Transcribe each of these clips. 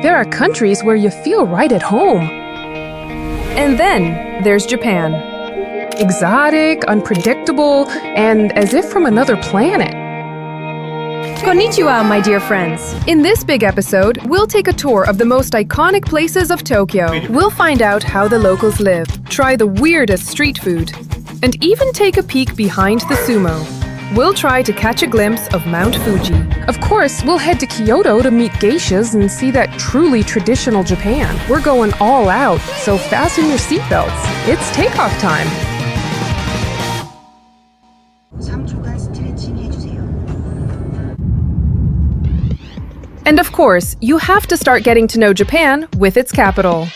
There are countries where you feel right at home. And then there's Japan. Exotic, unpredictable, and as if from another planet. Konnichiwa, my dear friends. In this big episode, we'll take a tour of the most iconic places of Tokyo. We'll find out how the locals live, try the weirdest street food, and even take a peek behind the Sumo. We'll try to catch a glimpse of Mount Fuji. Of course, we'll head to Kyoto to meet geishas and see that truly traditional Japan. We're going all out, so fasten your seatbelts. It's takeoff time. And of course, you have to start getting to know Japan with its capital.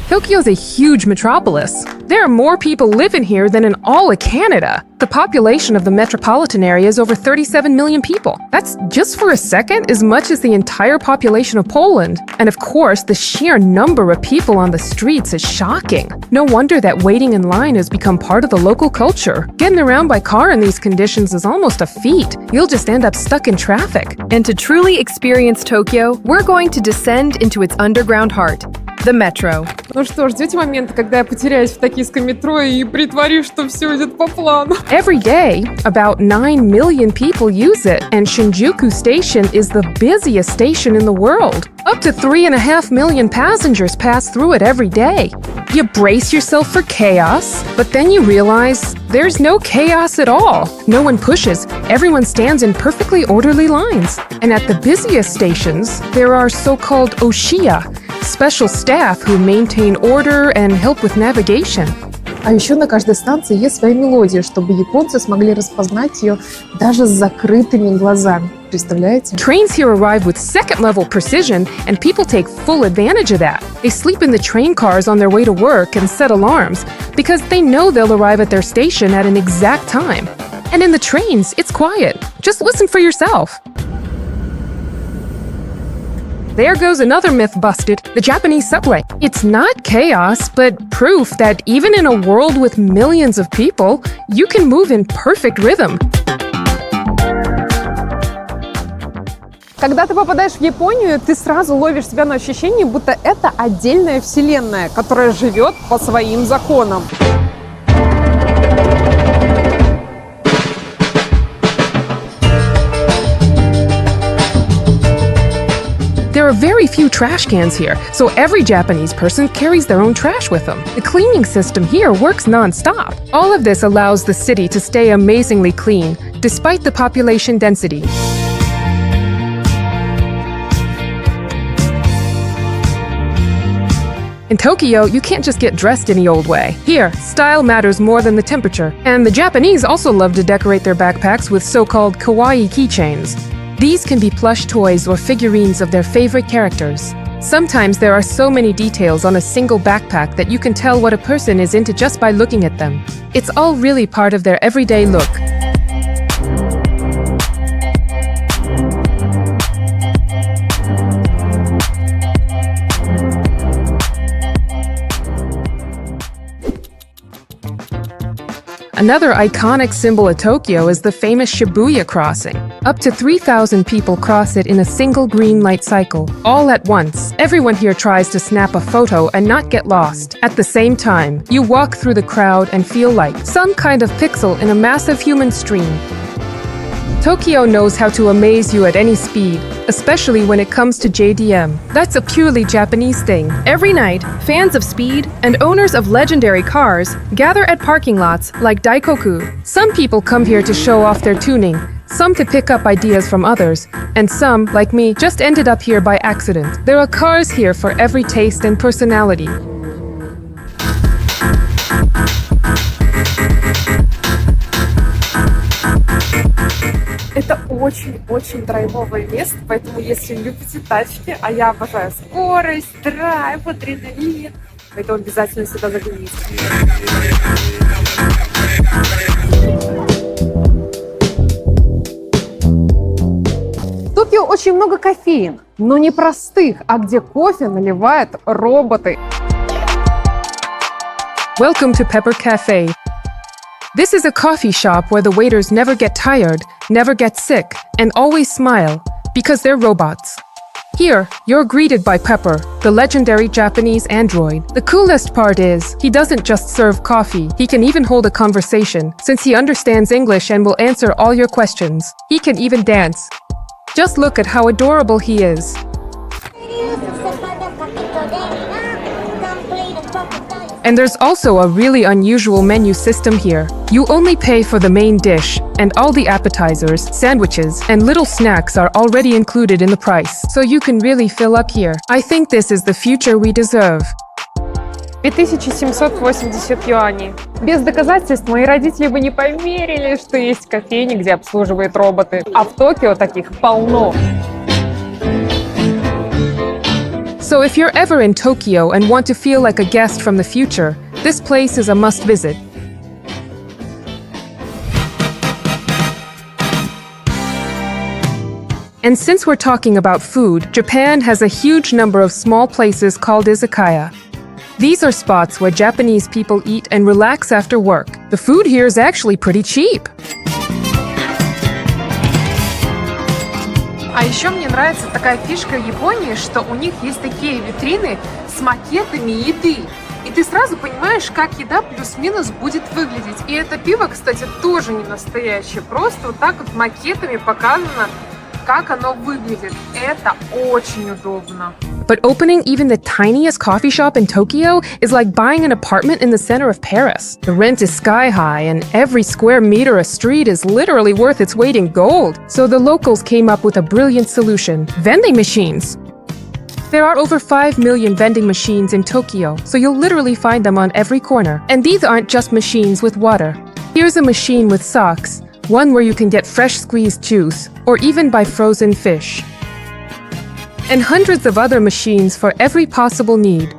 Tokyo's a huge metropolis. There are more people living here than in all of Canada. The population of the metropolitan area is over 37 million people. That's, just for a second, as much as the entire population of Poland. And of course, the sheer number of people on the streets is shocking. No wonder that waiting in line has become part of the local culture. Getting around by car in these conditions is almost a feat. You'll just end up stuck in traffic. And to truly experience Tokyo, we're going to descend into its underground heart. The metro. Ну что, ждете момента, когда я потеряюсь в токийском метро и притворюсь, что все идет по плану. Every day, about 9 million people use it, and Shinjuku Station is the busiest station in the world. Up to 3.5 million passengers pass through it every day. You brace yourself for chaos, but then you realize there's no chaos at all. No one pushes, everyone stands in perfectly orderly lines. And at the busiest stations, there are so-called oshiya, special staff who maintain order and help with navigation. А еще на каждой станции есть своя мелодия, чтобы японцы смогли распознать ее даже с закрытыми глазами. Представляете? Trains here arrive with second-level precision, and people take full advantage of that. They sleep in the train cars on their way to work and set alarms because they know they'll arrive at their station at an exact time. And in the trains, it's quiet. Just listen for yourself. There goes another myth busted, the Japanese subway. It's not chaos, but proof that even in a world with millions of people, you can move in perfect rhythm. Когда ты попадаешь в Японию, ты сразу ловишь себя на ощущении, будто это отдельная вселенная, которая живет по своим законам. There are very few trash cans here, so every Japanese person carries their own trash with them. The cleaning system here works non-stop. All of this allows the city to stay amazingly clean, despite the population density. In Tokyo, you can't just get dressed any old way. Here, style matters more than the temperature. And the Japanese also love to decorate their backpacks with so-called kawaii keychains. These can be plush toys or figurines of their favorite characters. Sometimes there are so many details on a single backpack that you can tell what a person is into just by looking at them. It's all really part of their everyday look. Another iconic symbol of Tokyo is the famous Shibuya crossing. Up to 3,000 people cross it in a single green light cycle, all at once. Everyone here tries to snap a photo and not get lost. At the same time, you walk through the crowd and feel like some kind of pixel in a massive human stream. Tokyo knows how to amaze you at any speed, especially when it comes to JDM. That's a purely Japanese thing. Every night, fans of speed and owners of legendary cars gather at parking lots like Daikoku. Some people come here to show off their tuning, some to pick up ideas from others, and some, like me, just ended up here by accident. There are cars here for every taste and personality. Это очень-очень драйвовое место, поэтому если любите тачки, а я обожаю скорость, драйв, адреналин, поэтому обязательно сюда загляните. В Токио очень много кофеен, но не простых, а где кофе наливают роботы. Welcome to Pepper Cafe. This is a coffee shop where the waiters never get tired, never get sick, and always smile, because they're robots. Here, you're greeted by Pepper, the legendary Japanese android. The coolest part is, he doesn't just serve coffee, he can even hold a conversation, since he understands English and will answer all your questions. He can even dance. Just look at how adorable he is. And there's also a really unusual menu system here. You only pay for the main dish, and all the appetizers, sandwiches, and little snacks are already included in the price, so you can really fill up here. I think this is the future we deserve. 2780 юаней. Без доказательств мои родители бы не поверили, что есть кофейни, где обслуживают роботы. А в Токио таких полно. So if you're ever in Tokyo and want to feel like a guest from the future, this place is a must-visit. And since we're talking about food, Japan has a huge number of small places called izakaya. These are spots where Japanese people eat and relax after work. The food here is actually pretty cheap. А еще мне нравится такая фишка в Японии, что у них есть такие витрины с макетами еды. И ты сразу понимаешь, как еда плюс-минус будет выглядеть. И это пиво, кстати, тоже не настоящее. Просто вот так вот макетами показано, как оно выглядит. Это очень удобно. But opening even the tiniest coffee shop in Tokyo is like buying an apartment in the center of Paris. The rent is sky high, and every square meter a street is literally worth its weight in gold. So the locals came up with a brilliant solution: vending machines. There are over 5 million vending machines in Tokyo, so you'll literally find them on every corner. And these aren't just machines with water. Here's a machine with socks, one where you can get fresh squeezed juice, or even buy frozen fish. And hundreds of other machines for every possible need.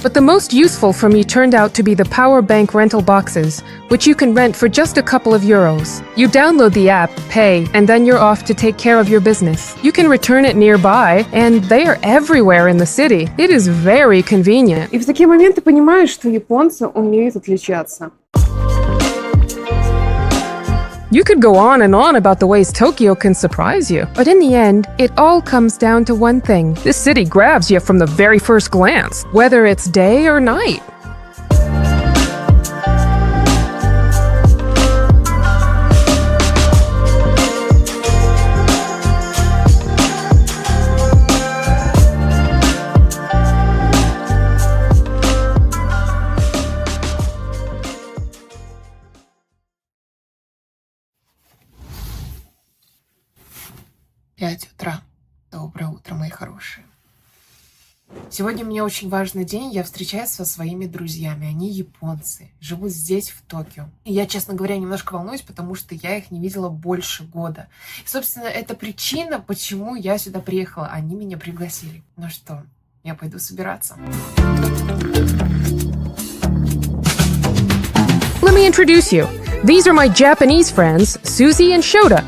But the most useful for me turned out to be the power bank rental boxes, which you can rent for just a couple of euros. You download the app, pay, and then you're off to take care of your business. You can return it nearby, and they are everywhere in the city. It is very convenient. И в такие моменты понимаешь, что японцы умеют отличаться. You could go on and on about the ways Tokyo can surprise you, but in the end, it all comes down to one thing. This city grabs you from the very first glance, whether it's day or night. Пять утра. Доброе утро, мои хорошие. Сегодня у меня очень важный день. Я встречаюсь со своими друзьями. Они японцы, живут здесь, в Токио. И я, честно говоря, немножко волнуюсь, потому что я их не видела больше года. И, собственно, это причина, почему я сюда приехала. Они меня пригласили. Ну что, я пойду собираться. Let me introduce you. These are my Japanese friends, Suzy and Shota.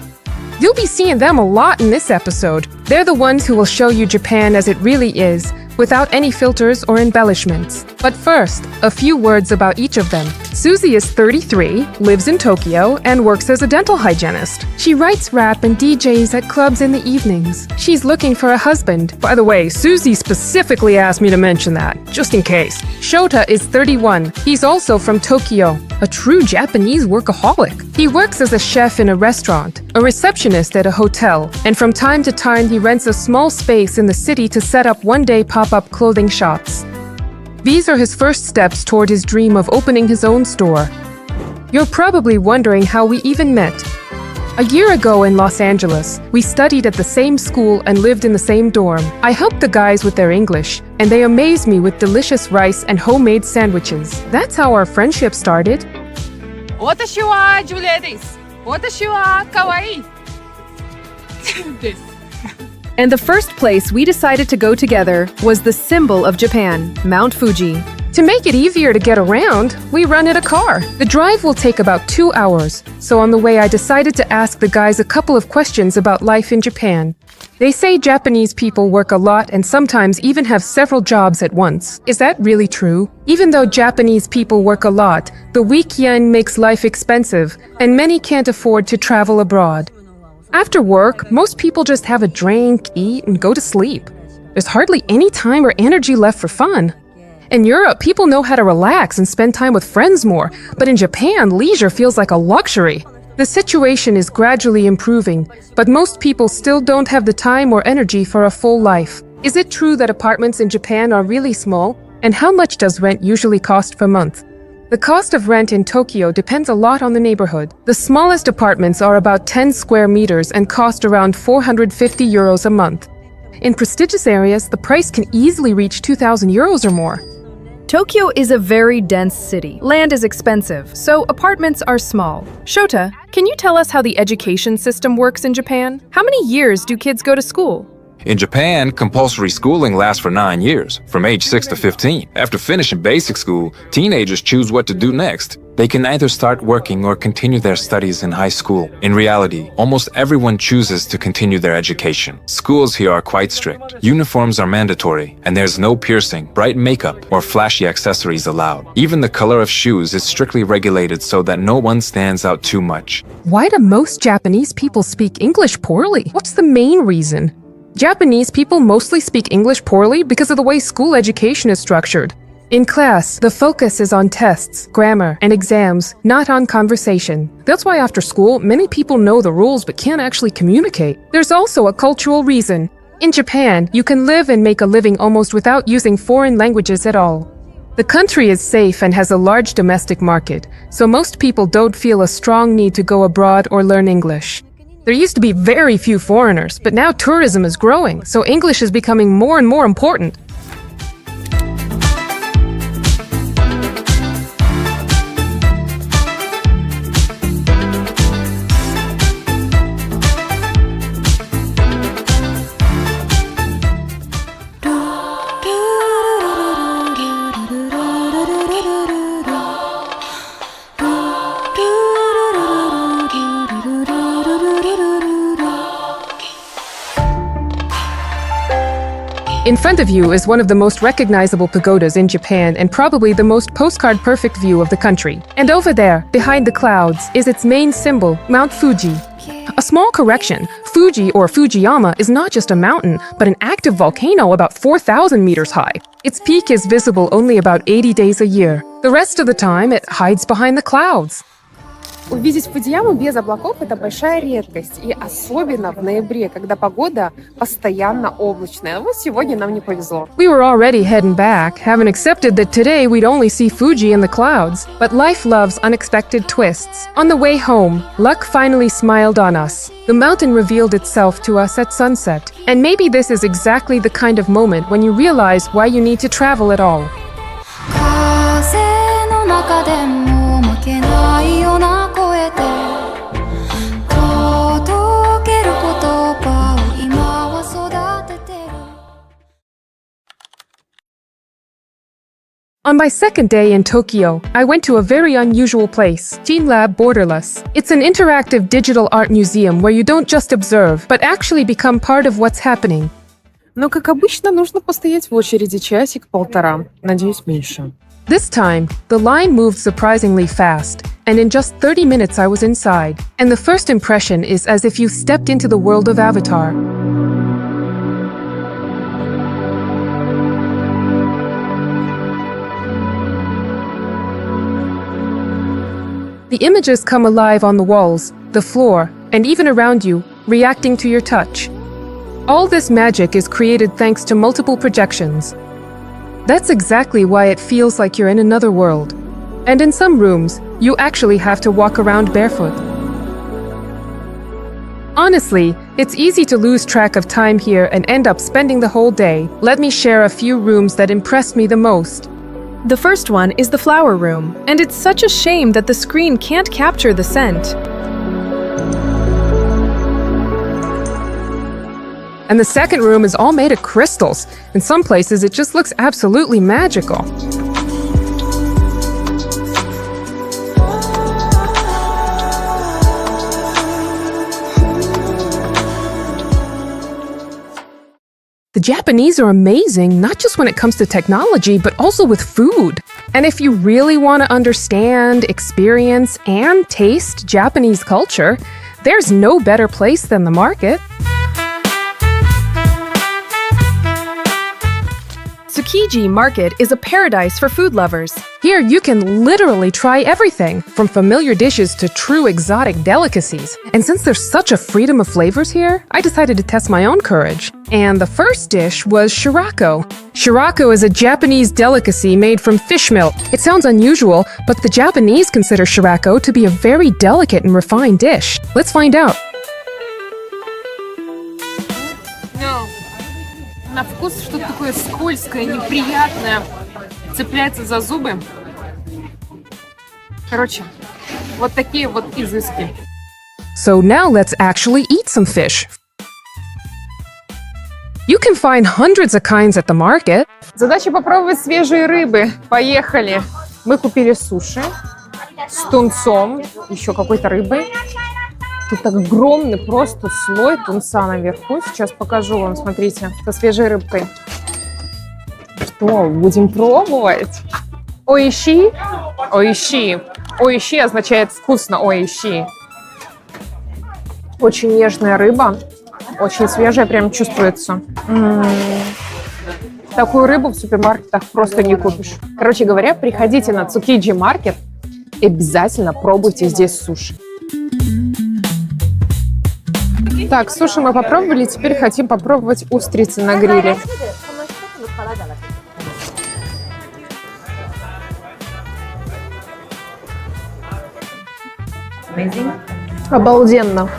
You'll be seeing them a lot in this episode. They're the ones who will show you Japan as it really is, without any filters or embellishments. But first, a few words about each of them. Suzy is 33, lives in Tokyo, and works as a dental hygienist. She writes rap and DJs at clubs in the evenings. She's looking for a husband. By the way, Suzy specifically asked me to mention that, just in case. Shota is 31. He's also from Tokyo, a true Japanese workaholic. He works as a chef in a restaurant, a receptionist at a hotel, and from time to time he rents a small space in the city to set up one-day pop-up clothing shops. These are his first steps toward his dream of opening his own store. You're probably wondering how we even met. A year ago in Los Angeles, we studied at the same school and lived in the same dorm. I helped the guys with their English, and they amazed me with delicious rice and homemade sandwiches. That's how our friendship started. 私はジュレです。私は可愛いです。 And the first place we decided to go together was the symbol of Japan, Mount Fuji. To make it easier to get around, we rented a car. The drive will take about 2 hours, so on the way I decided to ask the guys a couple of questions about life in Japan. They say Japanese people work a lot and sometimes even have several jobs at once. Is that really true? Even though Japanese people work a lot, the weak yen makes life expensive, and many can't afford to travel abroad. After work, most people just have a drink, eat, and go to sleep. There's hardly any time or energy left for fun. In Europe, people know how to relax and spend time with friends more, but in Japan, leisure feels like a luxury. The situation is gradually improving, but most people still don't have the time or energy for a full life. Is it true that apartments in Japan are really small? And how much does rent usually cost per month? The cost of rent in Tokyo depends a lot on the neighborhood. The smallest apartments are about 10 square meters and cost around 450 euros a month. In prestigious areas, the price can easily reach 2,000 euros or more. Tokyo is a very dense city. Land is expensive, so apartments are small. Shota, can you tell us how the education system works in Japan? How many years do kids go to school? In Japan, compulsory schooling lasts for 9 years, from age 6 to 15. After finishing basic school, teenagers choose what to do next. They can either start working or continue their studies in high school. In reality, almost everyone chooses to continue their education. Schools here are quite strict. Uniforms are mandatory, and there's no piercing, bright makeup, or flashy accessories allowed. Even the color of shoes is strictly regulated so that no one stands out too much. Why do most Japanese people speak English poorly? What's the main reason? Japanese people mostly speak English poorly because of the way school education is structured. In class, the focus is on tests, grammar, and exams, not on conversation. That's why after school, many people know the rules but can't actually communicate. There's also a cultural reason. In Japan, you can live and make a living almost without using foreign languages at all. The country is safe and has a large domestic market, so most people don't feel a strong need to go abroad or learn English. There used to be very few foreigners, but now tourism is growing, so English is becoming more and more important. In front of you is one of the most recognizable pagodas in Japan and probably the most postcard-perfect view of the country. And over there, behind the clouds, is its main symbol, Mount Fuji. A small correction, Fuji or Fujiyama is not just a mountain, but an active volcano about 4,000 meters high. Its peak is visible only about 80 days a year. The rest of the time, it hides behind the clouds. Увидеть Фудзияму без облаков – это большая редкость, и особенно в ноябре, когда погода постоянно облачная. Вот сегодня нам не повезло. We were already heading back, having accepted that today we'd only see Fuji in the clouds. But life loves unexpected twists. On the way home, luck finally smiled on us. The mountain revealed itself to us at sunset. And maybe this is exactly the kind of moment when you realize why you need to travel at all. On my second day in Tokyo, I went to a very unusual place, TeamLab Borderless. It's an interactive digital art museum where you don't just observe, but actually become part of what's happening. Но, как обычно, нужно постоять в очереди часик-полтора. Надеюсь, меньше. This time, the line moved surprisingly fast, and in just 30 minutes I was inside. And the first impression is as if you stepped into the world of Avatar. The images come alive on the walls, the floor, and even around you, reacting to your touch. All this magic is created thanks to multiple projections. That's exactly why it feels like you're in another world. And in some rooms, you actually have to walk around barefoot. Honestly, it's easy to lose track of time here and end up spending the whole day. Let me share a few rooms that impressed me the most. The first one is the flower room, and it's such a shame that the screen can't capture the scent. And the second room is all made of crystals. In some places, it just looks absolutely magical. The Japanese are amazing, not just when it comes to technology, but also with food. And if you really want to understand, experience, and taste Japanese culture, there's no better place than the market. Tsukiji Market is a paradise for food lovers. Here you can literally try everything, from familiar dishes to true exotic delicacies. And since there's such a freedom of flavors here, I decided to test my own courage. And the first dish was shirako. Shirako is a Japanese delicacy made from fish milk. It sounds unusual, but the Japanese consider shirako to be a very delicate and refined dish. Let's find out. На вкус что-то такое скользкое, неприятное, цепляется за зубы. Короче, вот такие вот изыски. So now let's actually eat some fish. You can find hundreds of kinds at the market. Задача попробовать свежие рыбы. Поехали. Мы купили суши с тунцом, еще какой-то рыбой. Тут огромный просто слой тунца наверху. Сейчас покажу вам, смотрите, со свежей рыбкой. Что, будем пробовать? Оиши? Оиши. Оиши означает вкусно, оиши. Очень нежная рыба, очень свежая, прям чувствуется. Такую рыбу в супермаркетах просто не купишь. Короче говоря, приходите на Tsukiji Market и обязательно пробуйте здесь суши. Так, суши мы попробовали, теперь хотим попробовать устрицы на гриле. Обалденно.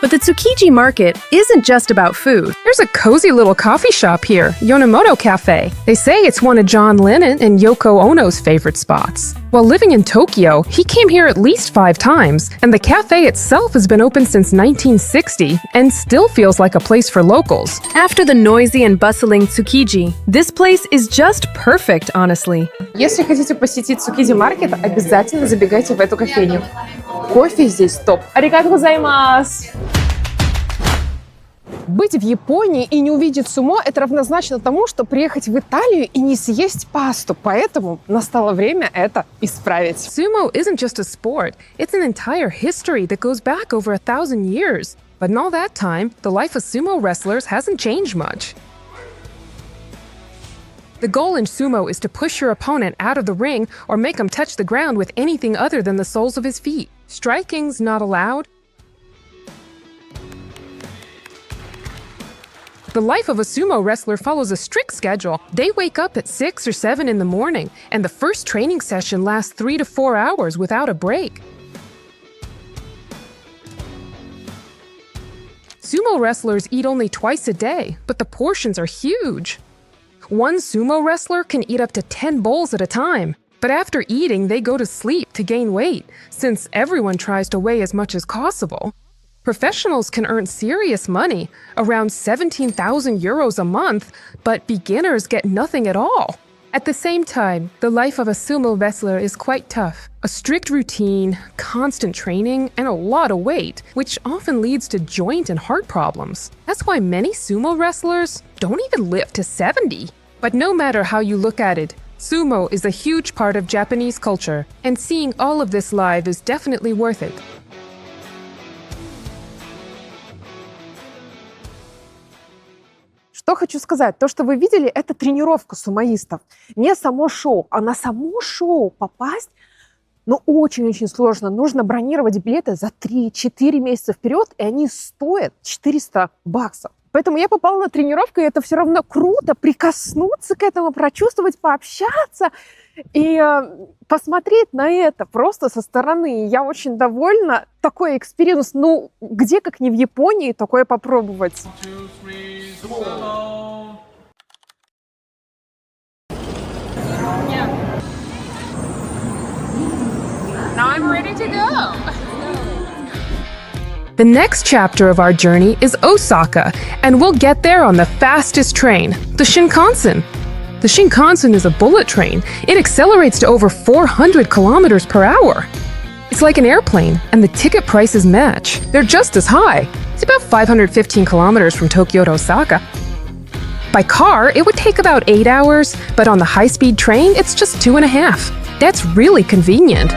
But the Tsukiji Market isn't just about food. There's a cozy little coffee shop here, Yonemoto Cafe. They say it's one of John Lennon and Yoko Ono's favorite spots. While living in Tokyo, he came here at least 5 times, and the cafe itself has been open since 1960 and still feels like a place for locals. After the noisy and bustling Tsukiji, this place is just perfect, honestly. Если хотите посетить Tsukiji Market, обязательно забегайте в эту кофейню. Кофе здесь топ. Аригато гозаймасу! Быть в Японии и не увидеть сумо – это равнозначно тому, что приехать в Италию и не съесть пасту. Поэтому настало время это исправить. Sumo isn't just a sport, it's an entire history that goes back over 1,000 years. But in all that time, the life of sumo wrestlers hasn't changed much. The goal in sumo is to push your opponent out of the ring or make him touch the ground with anything other than the soles of his feet. Striking's not allowed. The life of a sumo wrestler follows a strict schedule. They wake up at 6 or 7 in the morning, and the first training session lasts 3 to 4 hours without a break. Sumo wrestlers eat only twice a day, but the portions are huge. One sumo wrestler can eat up to 10 bowls at a time. But after eating, they go to sleep to gain weight, since everyone tries to weigh as much as possible. Professionals can earn serious money, around 17,000 euros a month, but beginners get nothing at all. At the same time, the life of a sumo wrestler is quite tough. A strict routine, constant training, and a lot of weight, which often leads to joint and heart problems. That's why many sumo wrestlers don't even live to 70. But no matter how you look at it, sumo is a huge part of Japanese culture, and seeing all of this live is definitely worth it. Что хочу сказать, то, что вы видели, это тренировка сумоистов. Не само шоу, а на само шоу попасть, ну, очень-очень сложно. Нужно бронировать билеты за 3-4 месяца вперед, и они стоят $400. Поэтому я попала на тренировку, и это все равно круто, прикоснуться к этому, прочувствовать, пообщаться и посмотреть на это просто со стороны. Я очень довольна. Такой экспириенс, ну, где, как не в Японии, такое попробовать. Now I'm ready to go. The next chapter of our journey is Osaka, and we'll get there on the fastest train, the Shinkansen. The Shinkansen is a bullet train. It accelerates to over 400 kilometers per hour. It's like an airplane, and the ticket prices match. They're just as high. It's about 515 kilometers from Tokyo to Osaka. By car, it would take about 8 hours, but on the high-speed train, it's just 2.5. That's really convenient.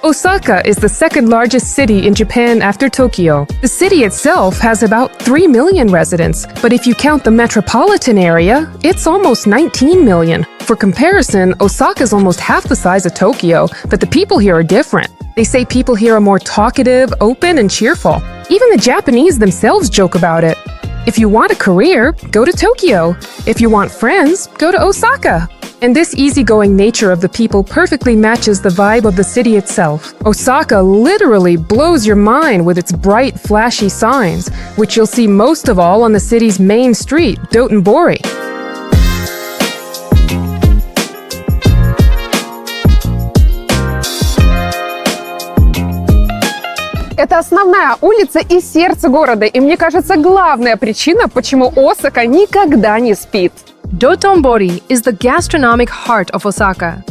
Osaka is the second largest city in Japan after Tokyo. The city itself has about 3 million residents, but if you count the metropolitan area, it's almost 19 million. For comparison, Osaka is almost half the size of Tokyo, but the people here are different. They say people here are more talkative, open, and cheerful. Even the Japanese themselves joke about it. If you want a career, go to Tokyo. If you want friends, go to Osaka. And this easygoing nature of the people perfectly matches the vibe of the city itself. Osaka literally blows your mind with its bright, flashy signs, which you'll see most of all on the city's main street, Dotonbori. Это основная улица и сердце города, и мне кажется, главная причина, почему Осака никогда не спит. Dotonbori is the gastronomic heart of Osaka.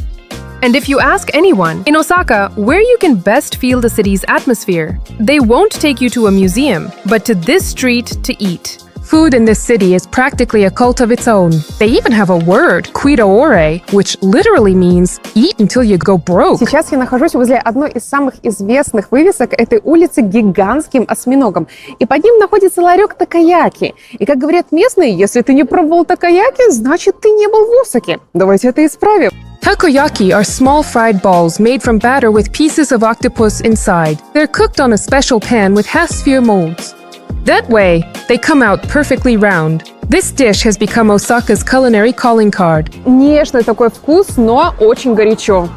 And if you ask anyone in Osaka where you can best feel the city's atmosphere, they won't take you to a museum, but to this street to eat. Food in this city is practically a cult of its own. They even have a word, kuidoore, which literally means eat until you go broke. Сейчас я нахожусь возле одной из самых известных вывесок этой улицы гигантским осьминогом. И под ним находится ларек такаяки. И как говорят местные, если ты не пробовал такаяки, значит ты не был в Осаке. Давайте это исправим. Takoyaki are small fried balls made from batter with pieces of octopus inside. They're cooked on a special pan with half-sphere molds. That way, they come out perfectly round. This dish has become Osaka's culinary calling card. Нежный такой вкус, но очень горячо.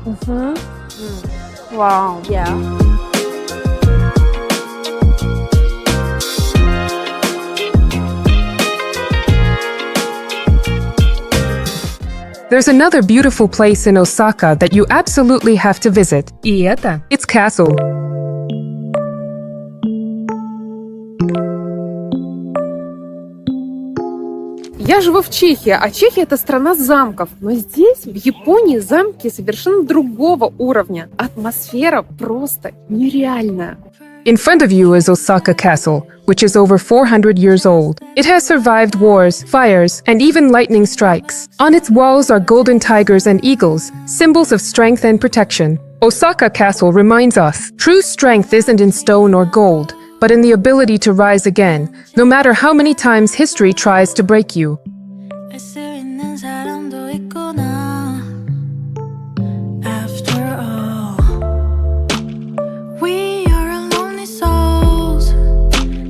Вау. There's another beautiful place in Osaka that you absolutely have to visit. И это Its castle. Я живу в Чехии, а Чехия — это страна замков. Но здесь, в Японии, замки совершенно другого уровня. Атмосфера просто нереальная. In front of you is Osaka Castle, which is over 400 years old. It has survived wars, fires, and even lightning strikes. On its walls are golden tigers and eagles, symbols of strength and protection. Osaka Castle reminds us, true strength isn't in stone or gold, but in the ability to rise again, no matter how many times history tries to break you. After all, we are lonely souls.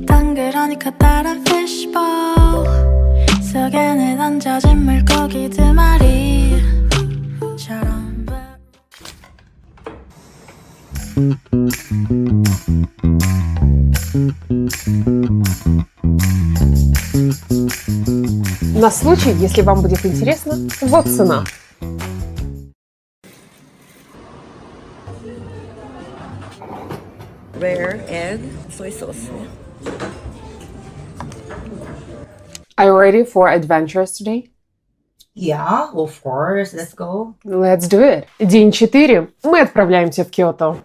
당그러니까 따란 fishbowl 속에 내 던져진 물고기 두 마리처럼. На случай, если вам будет интересно, вот цена. Rare egg soy sauce. Are you ready for adventures today? Yeah, of course. Let's go. Let's do it. День 4. Мы отправляемся в Киото.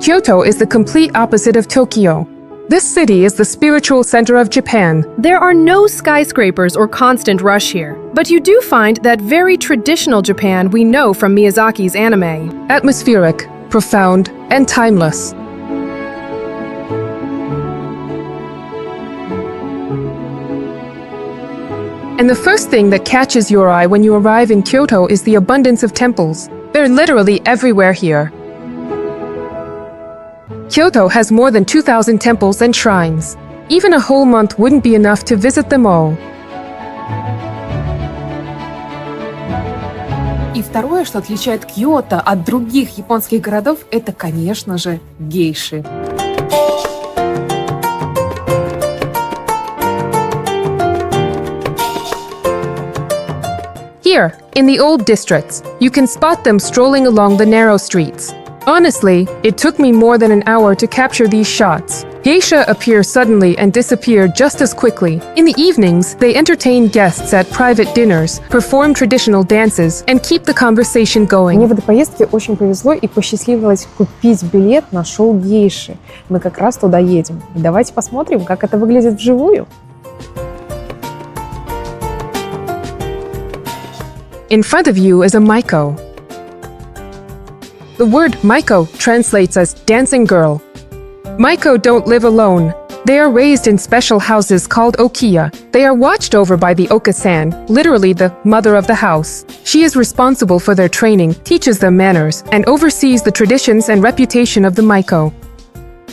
Kyoto is the complete opposite of Tokyo. This city is the spiritual center of Japan. There are no skyscrapers or constant rush here, but you do find that very traditional Japan we know from Miyazaki's anime. Atmospheric, profound, and timeless. And the first thing that catches your eye when you arrive in Kyoto is the abundance of temples. They're literally everywhere here. Kyoto has more than 2,000 temples and shrines. Even a whole month wouldn't be enough to visit them all. И второе, что отличает Киото от других японских городов, это, конечно же, гейши. Here, in the old districts, you can spot them strolling along the narrow streets. Honestly, it took me more than an hour to capture these shots. Geisha appear suddenly and disappear just as quickly. In the evenings, they entertain guests at private dinners, perform traditional dances, and keep the conversation Мне going. в этой поездке очень повезло и посчастливилось купить билет на шоу гейши. Мы как раз туда едем. И давайте посмотрим, как это выглядит вживую. In front of you is a Maiko. The word Maiko translates as dancing girl. Maiko don't live alone. They are raised in special houses called okiya. They are watched over by the oka-san, literally the mother of the house. She is responsible for their training, teaches them manners, and oversees the traditions and reputation of the Maiko.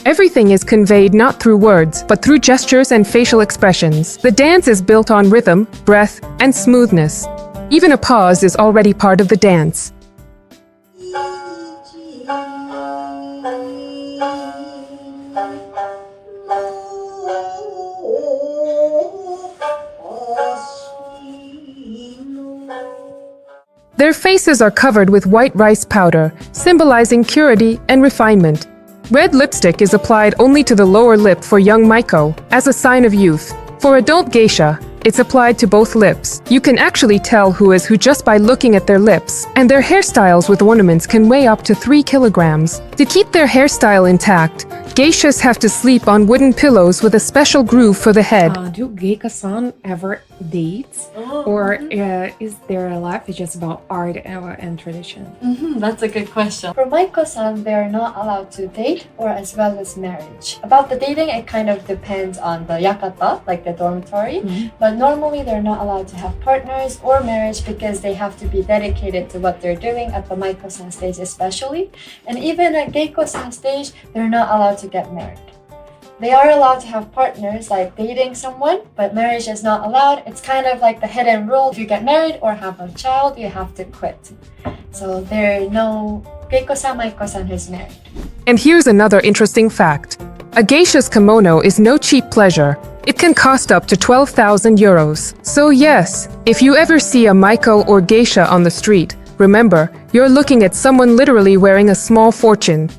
Everything is conveyed not through words, but through gestures and facial expressions. The dance is built on rhythm, breath, and smoothness. Even a pause is already part of the dance. Their faces are covered with white rice powder, symbolizing purity and refinement. Red lipstick is applied only to the lower lip for young Maiko, as a sign of youth. For adult geisha, it's applied to both lips. You can actually tell who is who just by looking at their lips, and their hairstyles with ornaments can weigh up to 3 kilograms. To keep their hairstyle intact, geishas have to sleep on wooden pillows with a special groove for the head. Do geika-san ever dates? Or is their life just about art and tradition? That's a good question. For Maiko-san, they are not allowed to date or as well as marriage. About the dating, it kind of depends on the yakata, like the dormitory. But normally, they're not allowed to have partners or marriage because they have to be dedicated to what they're doing at the Maiko-san stage especially. And even at Geiko-san stage, they're not allowed to get married. They are allowed to have partners, like dating someone, but marriage is not allowed. It's kind of like the hidden rule. If you get married or have a child, you have to quit. So there are no Geiko-san, Maiko-san who's married. And here's another interesting fact. A geisha's kimono is no cheap pleasure. It can cost up to 12,000 euros. So yes, if you ever see a Maiko or geisha on the street, remember, you're looking at someone literally wearing a small fortune.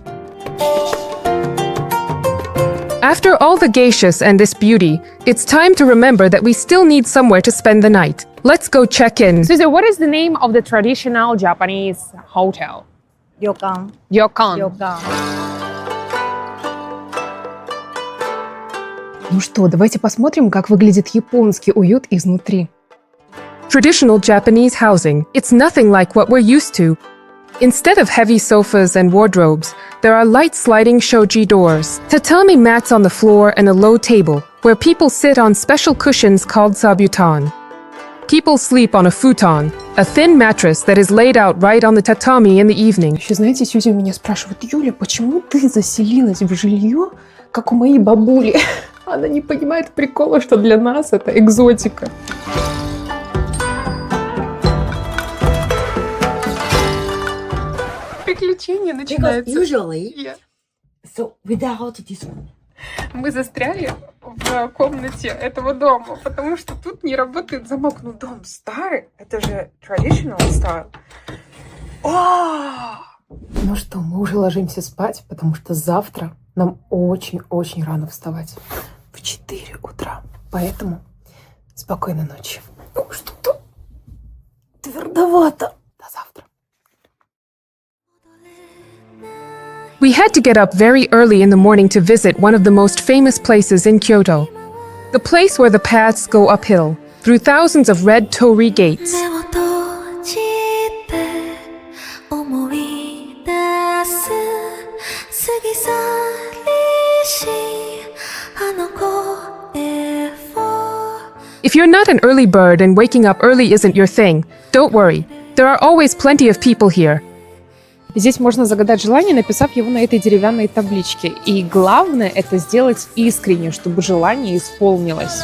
After all the geishas and this beauty, it's time to remember that we still need somewhere to spend the night. Let's go check in. Suzy, what is the name of the traditional Japanese hotel? Ryokan. Ryokan. Ну что, давайте посмотрим, как выглядит японский уют изнутри. Traditional Japanese housing, it's nothing like what we're used to. Instead of heavy sofas and wardrobes, there are light sliding shoji doors, tatami mats on the floor, and a low table, where people sit on special cushions called sabuton. People sleep on a futon, a thin mattress that is laid out right on the tatami in the evening. Еще, знаете, Сюзя меня спрашивает: Юля, почему ты заселилась в жилье, как у моей бабули? Она не понимает прикола, что для нас это экзотика. Приключения Because начинаются. usually, so without this one. Мы застряли в комнате этого дома, потому что тут не работает замок. Ну, дом старый, это же traditional style. Ну что, мы уже ложимся спать, потому что завтра нам очень-очень рано вставать. В 4 утра. Поэтому спокойной ночи. Что-то твердовато. До завтра. We had to get up very early in the morning to visit one of the most famous places in Kyoto. The place where the paths go uphill, through thousands of red torii gates. If you're not an early bird and waking up early isn't your thing, don't worry. There are always plenty of people here. Здесь можно загадать желание, написав его на этой деревянной табличке. И главное это сделать искренне, чтобы желание исполнилось.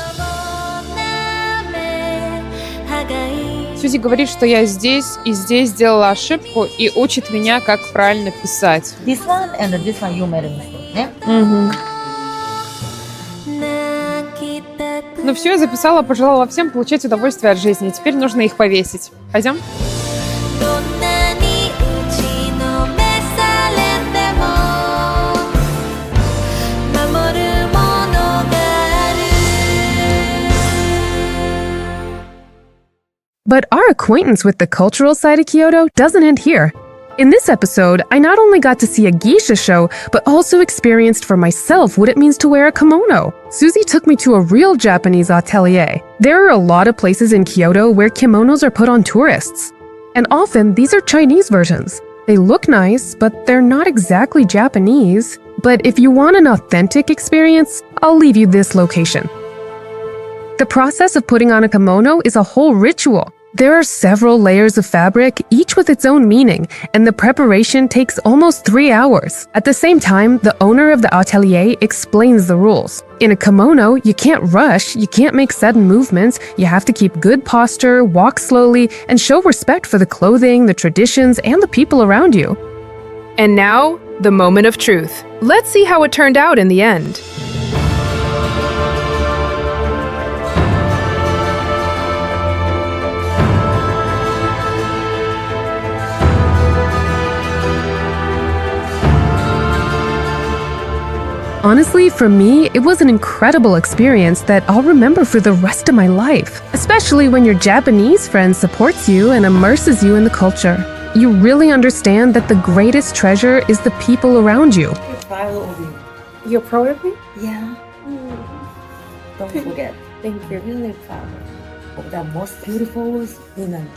Сюзи говорит, что я здесь и здесь сделала ошибку и учит меня, как правильно писать. This one and this one you made a mistake, yeah? Ну все, я записала, пожелала всем получать удовольствие от жизни. Теперь нужно их повесить. Пойдем? But our acquaintance with the cultural side of Kyoto doesn't end here. In this episode, I not only got to see a geisha show, but also experienced for myself what it means to wear a kimono. Susie took me to a real Japanese atelier. There are a lot of places in Kyoto where kimonos are put on tourists. And often, these are Chinese versions. They look nice, but they're not exactly Japanese. But if you want an authentic experience, I'll leave you this location. The process of putting on a kimono is a whole ritual. There are several layers of fabric, each with its own meaning, and the preparation takes almost 3 hours. At the same time, the owner of the atelier explains the rules. In a kimono, you can't rush, you can't make sudden movements, you have to keep good posture, walk slowly, and show respect for the clothing, the traditions, and the people around you. And now, the moment of truth. Let's see how it turned out in the end. Honestly, for me, it was an incredible experience that I'll remember for the rest of my life, especially when your Japanese friend supports you and immerses you in the culture. You really understand that the greatest treasure is the people around you. We're proud of you. You're proud of me? Yeah. Don't forget. Thank you. Really proud of the most beautiful woman.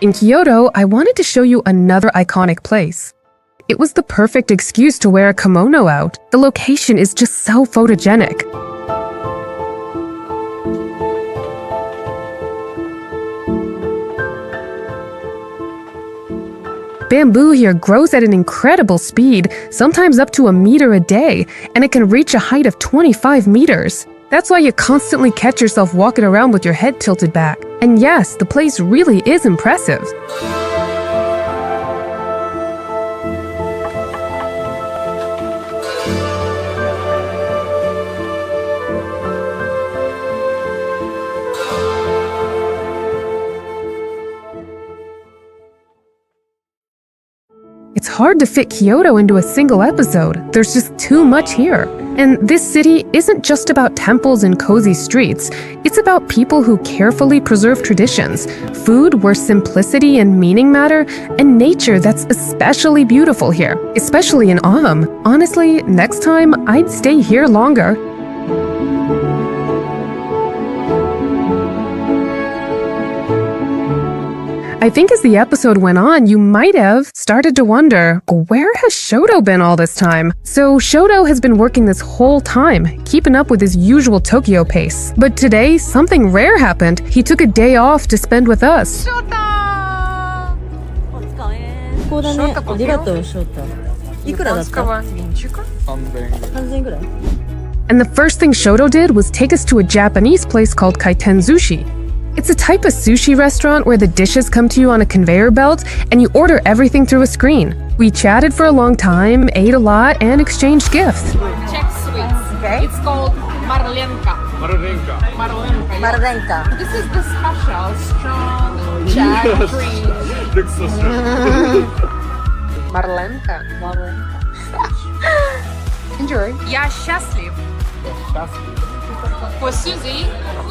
In Kyoto, I wanted to show you another iconic place. It was the perfect excuse to wear a kimono out. The location is just so photogenic. Bamboo here grows at an incredible speed, sometimes up to 1 meter a day, and it can reach a height of 25 meters. That's why you constantly catch yourself walking around with your head tilted back. And yes, the place really is impressive. It's hard to fit Kyoto into a single episode. There's just too much here. And this city isn't just about temples and cozy streets. It's about people who carefully preserve traditions, food where simplicity and meaning matter, and nature that's especially beautiful here, especially in autumn. Honestly, next time, I'd stay here longer. I think as the episode went on, you might have started to wonder, where has Shota been all this time? So Shota has been working this whole time, keeping up with his usual Tokyo pace. But today, something rare happened. He took a day off to spend with us. Shota! ここだね。ありがとう、ショータ。いくらだった？ Японского венчика. 3000円ぐらい。 And the first thing Shoto did was take us to a Japanese place called Kaiten Sushi. It's a type of sushi restaurant where the dishes come to you on a conveyor belt and you order everything through a screen. We chatted for a long time, ate a lot, and exchanged gifts. Czech sweets. Okay. It's called marlenka. Marlenka. This is the special strong Czech cream. Looks so strange. Marlenka. Enjoy. Я счастлив. For Susie,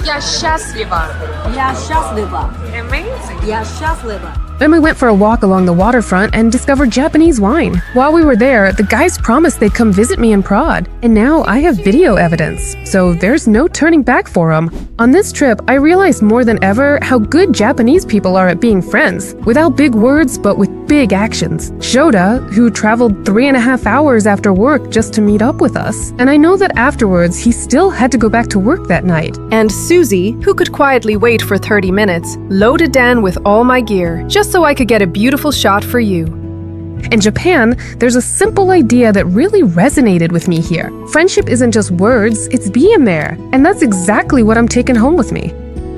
я счастлива. Я счастлива. Amazing. Я счастлива. Then we went for a walk along the waterfront and discovered Japanese wine. While we were there, the guys promised they'd come visit me in Prague. And now I have video evidence, so there's no turning back for them. On this trip, I realized more than ever how good Japanese people are at being friends, without big words but with big actions. Shota, who traveled 3.5 hours after work just to meet up with us. And I know that afterwards, he still had to go back to work that night. And Susie, who could quietly wait for 30 minutes, loaded Dan with all my gear, just so I could get a beautiful shot for you. In Japan, there's a simple idea that really resonated with me here. Friendship isn't just words, it's being there. And that's exactly what I'm taking home with me.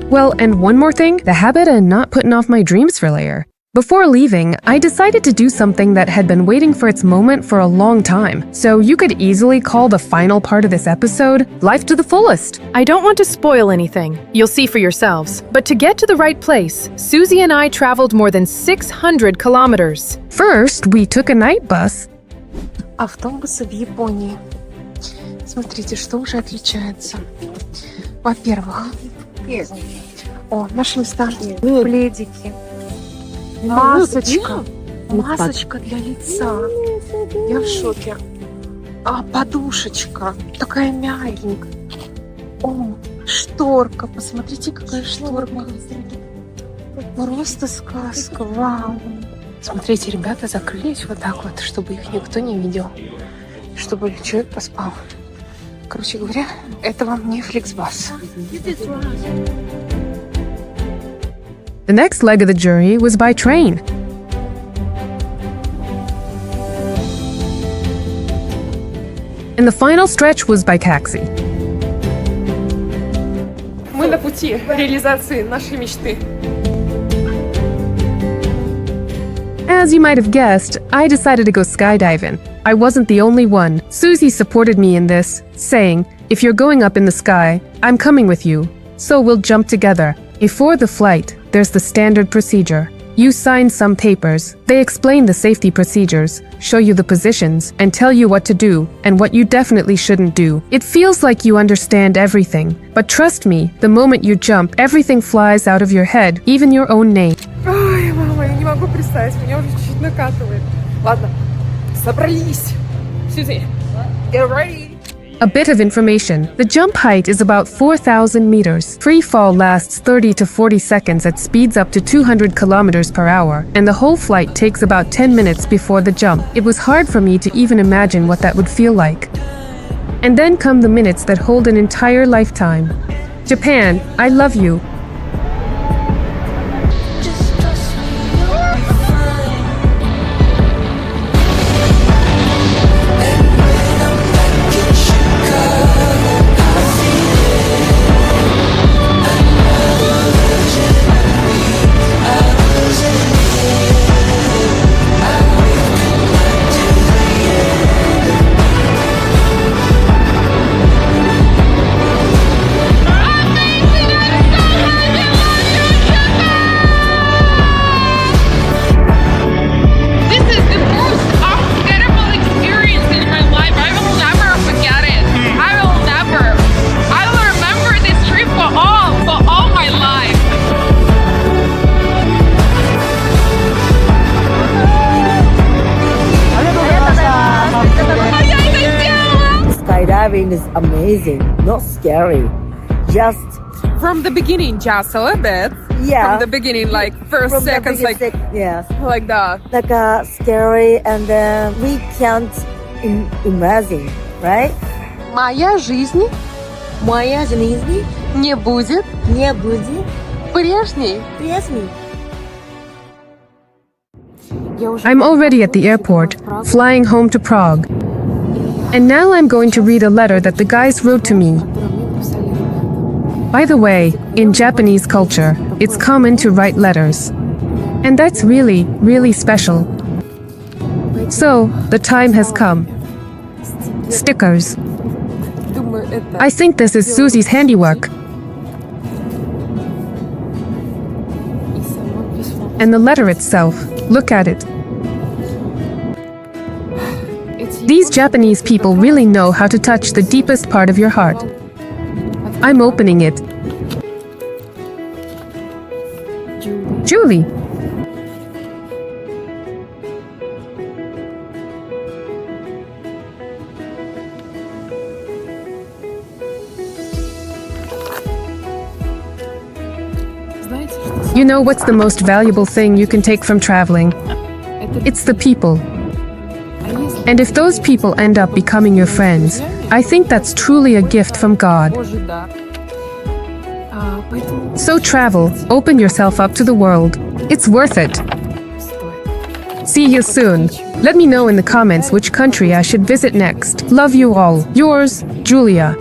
Well, and one more thing, the habit of not putting off my dreams for later. Before leaving, I decided to do something that had been waiting for its moment for a long time. So you could easily call the final part of this episode life to the fullest. I don't want to spoil anything. You'll see for yourselves. But to get to the right place, Susie and I traveled more than 600 kilometers. First, we took a night bus. Автобусы в Японии. Смотрите, что уже отличается. Во-первых, наши места, пледики, масочка, масочка для лица. Я в шоке. Подушечка, такая мягенькая. Шторка, посмотрите, какая шторка. Просто сказка, вау. Смотрите, ребята закрылись вот так вот, чтобы их никто не видел, чтобы человек поспал. Короче говоря, это вам не Flixbus. The next leg of the journey was by train. And the final stretch was by taxi. Мы на пути реализации нашей мечты. As you might have guessed, I decided to go skydiving. I wasn't the only one. Susie supported me in this, saying, "If you're going up in the sky, I'm coming with you, so we'll jump together." Before the flight, there's the standard procedure. You sign some papers. They explain the safety procedures, show you the positions, and tell you what to do and what you definitely shouldn't do. It feels like you understand everything. But trust me, the moment you jump, everything flies out of your head, even your own name. Ой, мама, я не могу представить, меня уже чуть-чуть накатывает. Ладно, собрались. Susie, get ready. A bit of information. The jump height is about 4,000 meters. Free fall lasts 30 to 40 seconds at speeds up to 200 kilometers per hour, and the whole flight takes about 10 minutes before the jump. It was hard for me to even imagine what that would feel like. And then come the minutes that hold an entire lifetime. Japan, I love you. Skydiving is amazing, not scary. Just From the beginning, just a little bit. yeah. From the beginning, like first From the seconds, like yes, like that. like scary, and then we can't imagine, right? Моя жизнь Моя жизнь не будет не будет прежней. прежней. I'm already at the airport, flying home to Prague. And now I'm going to read a letter that the guys wrote to me. By the way, in Japanese culture, it's common to write letters. And that's really, really special. So, the time has come. Stickers. I think this is Susie's handiwork. And the letter itself, look at it. These Japanese people really know how to touch the deepest part of your heart. I'm opening it. Julie. You know what's the most valuable thing you can take from traveling? It's the people. And if those people end up becoming your friends, I think that's truly a gift from God. So travel, open yourself up to the world. It's worth it. See you soon. Let me know in the comments which country I should visit next. Love you all. Yours, Julia.